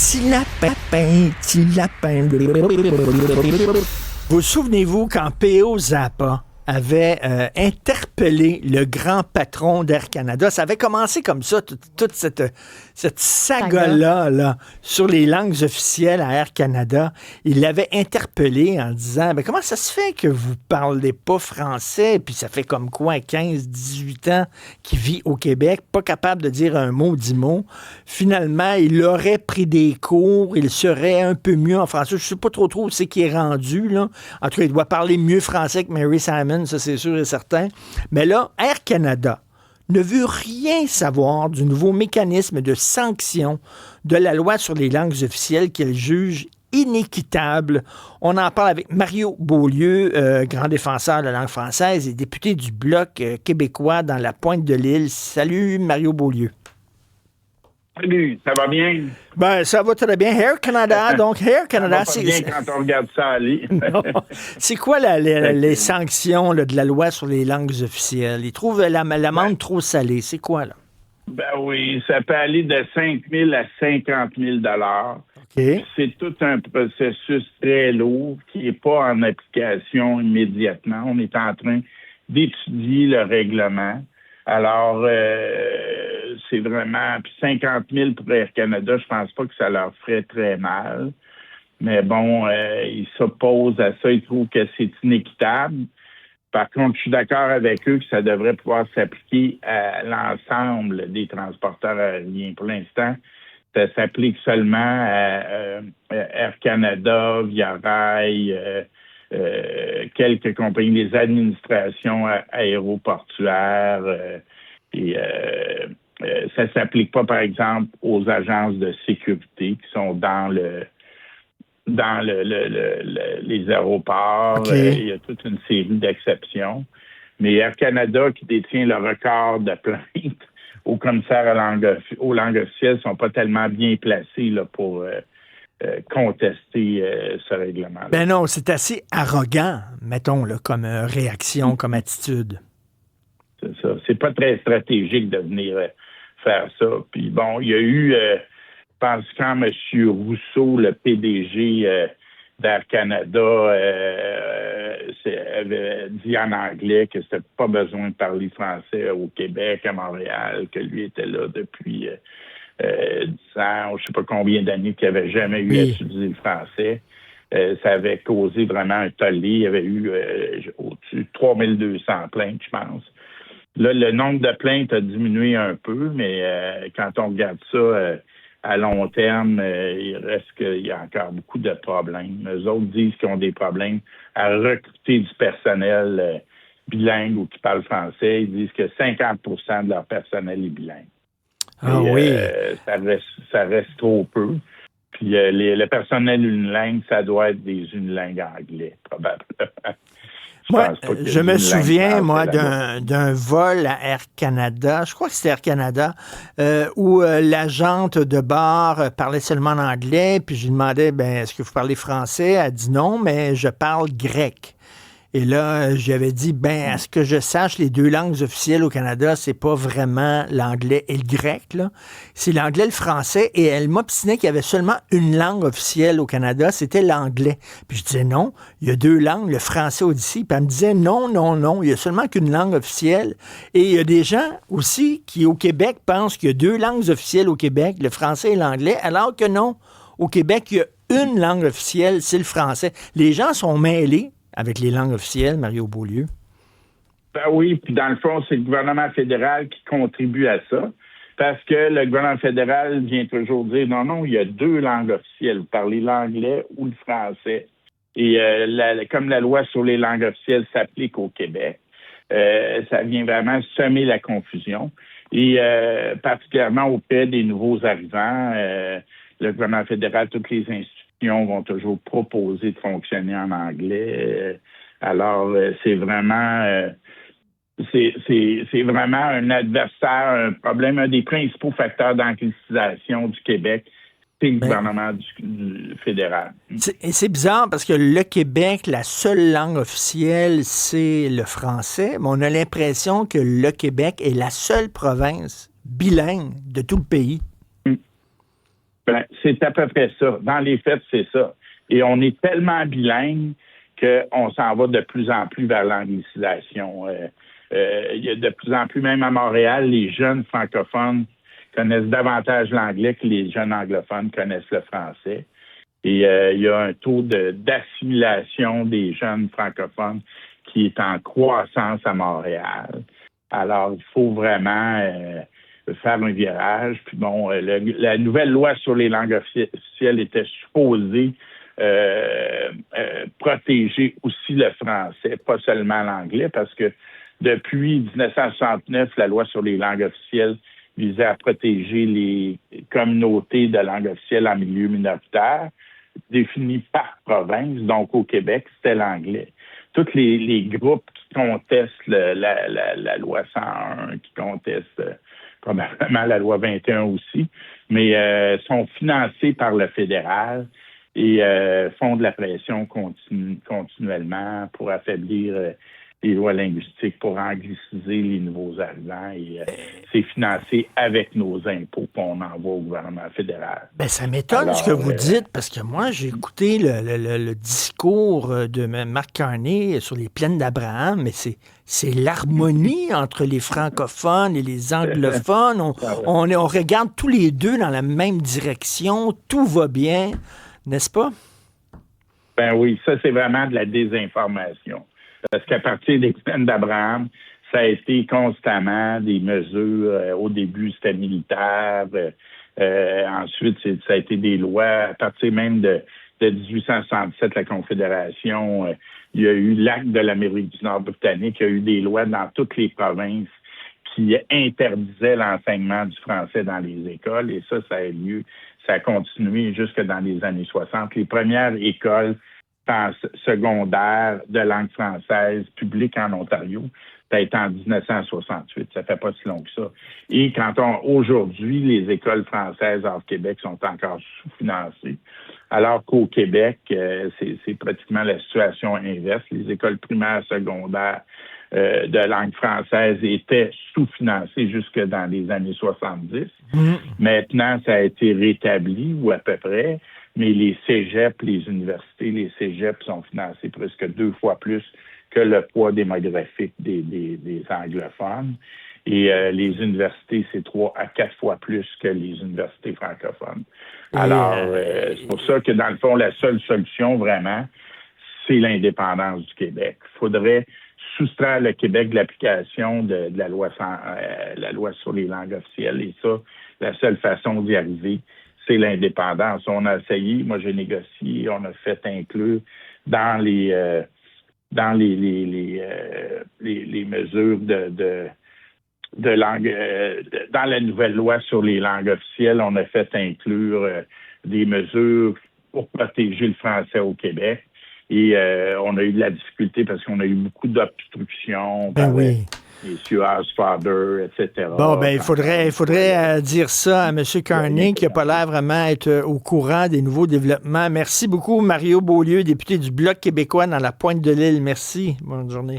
Petit lapin, petit lapin. Vous souvenez-vous quand P.O. Zappa avait interpellé le grand patron d'Air Canada? Ça avait commencé comme ça, toute cette saga-là là, sur les langues officielles à Air Canada. Il l'avait interpellé en disant, comment ça se fait que vous parlez pas français? Puis ça fait comme quoi, 15, 18 ans qu'il vit au Québec, pas capable de dire un mot, 10 mots. Finalement, il aurait pris des cours, il serait un peu mieux en français. Je sais pas trop où c'est qu'il est rendu, là. En tout cas, il doit parler mieux français que Mary Simon, ça c'est sûr et certain. Mais là, Air Canada ne veut rien savoir du nouveau mécanisme de sanction de la loi sur les langues officielles qu'elle juge inéquitable. On en parle avec Mario Beaulieu, grand défenseur de la langue française et député du Bloc québécois dans la Pointe de l'Île. Salut Mario Beaulieu. Salut, ça va bien? Ben, ça va très bien. Air Canada, donc Air Canada, ça va pas bien quand on regarde ça aller. C'est quoi les sanctions là, de la loi sur les langues officielles? Ils trouvent l'amende trop salée. C'est quoi, là? Ben oui, ça peut aller de 5 000 à 50 000 Okay. C'est tout un processus très lourd qui n'est pas en application immédiatement. On est en train d'étudier le règlement. Alors, c'est vraiment... Puis 50 000 pour Air Canada, je pense pas que ça leur ferait très mal. Mais bon, ils s'opposent à ça. Ils trouvent que c'est inéquitable. Par contre, je suis d'accord avec eux que ça devrait pouvoir s'appliquer à l'ensemble des transporteurs aériens. Pour l'instant, ça s'applique seulement à Air Canada, Via Rail, quelques compagnies, les administrations aéroportuaires. Ça s'applique pas, par exemple, aux agences de sécurité qui sont dans les aéroports. Okay. Il y a toute une série d'exceptions. Mais Air Canada, qui détient le record de plaintes au commissaire aux langues officielles, ne sont pas tellement bien placés là, pour contester ce règlement-là. Ben non, c'est assez arrogant, mettons, là, comme réaction, comme attitude. C'est ça. C'est pas très stratégique de venir faire ça. Puis bon, il y a eu... je pense quand M. Rousseau, le PDG d'Air Canada, avait dit en anglais que c'était pas besoin de parler français au Québec, à Montréal, que lui était là depuis 10 ans, je sais pas combien d'années, qu'il n'avait jamais eu à utiliser le français. Ça avait causé vraiment un tollé. Il y avait eu au-dessus de 3200 plaintes, je pense. Là, le nombre de plaintes a diminué un peu, mais quand on regarde ça... à long terme, il reste qu'il y a encore beaucoup de problèmes. Eux autres disent qu'ils ont des problèmes à recruter du personnel bilingue ou qui parle français. Ils disent que 50% de leur personnel est bilingue. Ah oui. Ça reste trop peu. Puis le personnel unilingue, ça doit être des unilingues anglais, probablement. Moi, je me souviens, moi, d'un vol à Air Canada, je crois que c'était Air Canada, où l'agente de bar parlait seulement en anglais, puis je lui demandais, est-ce que vous parlez français? Elle dit non, mais je parle grec. Et là, j'avais dit, à ce que je sache, les deux langues officielles au Canada, c'est pas vraiment l'anglais et le grec, là. C'est l'anglais et le français. Et elle m'obstinait qu'il y avait seulement une langue officielle au Canada, c'était l'anglais. Puis je disais non, il y a deux langues, le français aussi. Puis elle me disait non, il y a seulement qu'une langue officielle. Et il y a des gens aussi qui, au Québec, pensent qu'il y a deux langues officielles au Québec, le français et l'anglais, alors que non. Au Québec, il y a une langue officielle, c'est le français. Les gens sont mêlés avec les langues officielles, Mario Beaulieu. Ben oui, puis dans le fond, c'est le gouvernement fédéral qui contribue à ça, parce que le gouvernement fédéral vient toujours dire non, il y a deux langues officielles. Vous parlez l'anglais ou le français. Et comme la loi sur les langues officielles s'applique au Québec, ça vient vraiment semer la confusion. Et particulièrement auprès des nouveaux arrivants, le gouvernement fédéral, toutes les institutions vont toujours proposer de fonctionner en anglais. Alors, c'est vraiment un adversaire, un problème, un des principaux facteurs d'anglicisation du Québec, c'est le gouvernement du fédéral. C'est bizarre parce que le Québec, la seule langue officielle, c'est le français, mais on a l'impression que le Québec est la seule province bilingue de tout le pays. Ben, c'est à peu près ça. Dans les faits, c'est ça. Et on est tellement bilingue qu'on s'en va de plus en plus vers l'anglicisation. Il y a de plus en plus, même à Montréal, les jeunes francophones connaissent davantage l'anglais que les jeunes anglophones connaissent le français. Et il y a un taux d'assimilation des jeunes francophones qui est en croissance à Montréal. Alors, il faut vraiment faire un virage. Puis bon, la nouvelle loi sur les langues officielles était supposée protéger aussi le français, pas seulement l'anglais, parce que depuis 1969, la loi sur les langues officielles visait à protéger les communautés de langue officielle en milieu minoritaire, définies par province. Donc, au Québec, c'était l'anglais. Tous les groupes qui contestent la loi 101, qui contestent probablement la loi 21 aussi, mais sont financés par le fédéral et font de la pression continuellement pour affaiblir les lois linguistiques, pour angliciser les nouveaux arrivants. Et c'est financé avec nos impôts qu'on envoie au gouvernement fédéral. Ben, ça m'étonne ce que vous dites, parce que moi, j'ai écouté le discours de Mark Carney sur les plaines d'Abraham, mais c'est l'harmonie entre les francophones et les anglophones. On regarde tous les deux dans la même direction, tout va bien, n'est-ce pas? Ben oui, ça, c'est vraiment de la désinformation. Parce qu'à partir des plaines d'Abraham, ça a été constamment des mesures. Au début, c'était militaire. Ensuite, ça a été des lois. À partir même de 1867, la Confédération, il y a eu l'acte de l'Amérique du Nord britannique. Il y a eu des lois dans toutes les provinces qui interdisaient l'enseignement du français dans les écoles. Et ça a eu lieu. Ça a continué jusque dans les années 60. Les premières écoles secondaire de langue française publique en Ontario, ça a été en 1968. Ça fait pas si long que ça. Et aujourd'hui, les écoles françaises hors Québec sont encore sous-financées, alors qu'au Québec, c'est pratiquement la situation inverse. Les écoles primaires, secondaires de langue française étaient sous-financées jusque dans les années 70. Maintenant, ça a été rétabli, ou à peu près. Mais les cégeps, les universités, les cégeps sont financés presque 2 fois plus que le poids démographique des anglophones. Et les universités, c'est 3 à 4 fois plus que les universités francophones. Alors, c'est pour ça que, dans le fond, la seule solution, vraiment, c'est l'indépendance du Québec. Il faudrait soustraire le Québec de l'application de la loi sur les langues officielles. Et ça, la seule façon d'y arriver, c'est l'indépendance. On a essayé, moi j'ai négocié, on a fait inclure dans les mesures de langue, dans la nouvelle loi sur les langues officielles, on a fait inclure des mesures pour protéger le français au Québec. Et on a eu de la difficulté parce qu'on a eu beaucoup d'obstructions. Les Suarez Father, etc. Bon, ben, il faudrait dire ça à M. Carney, qui n'a pas l'air vraiment être au courant des nouveaux développements. Merci beaucoup, Mario Beaulieu, député du Bloc québécois dans la Pointe-de-l'Île. Merci. Bonne journée.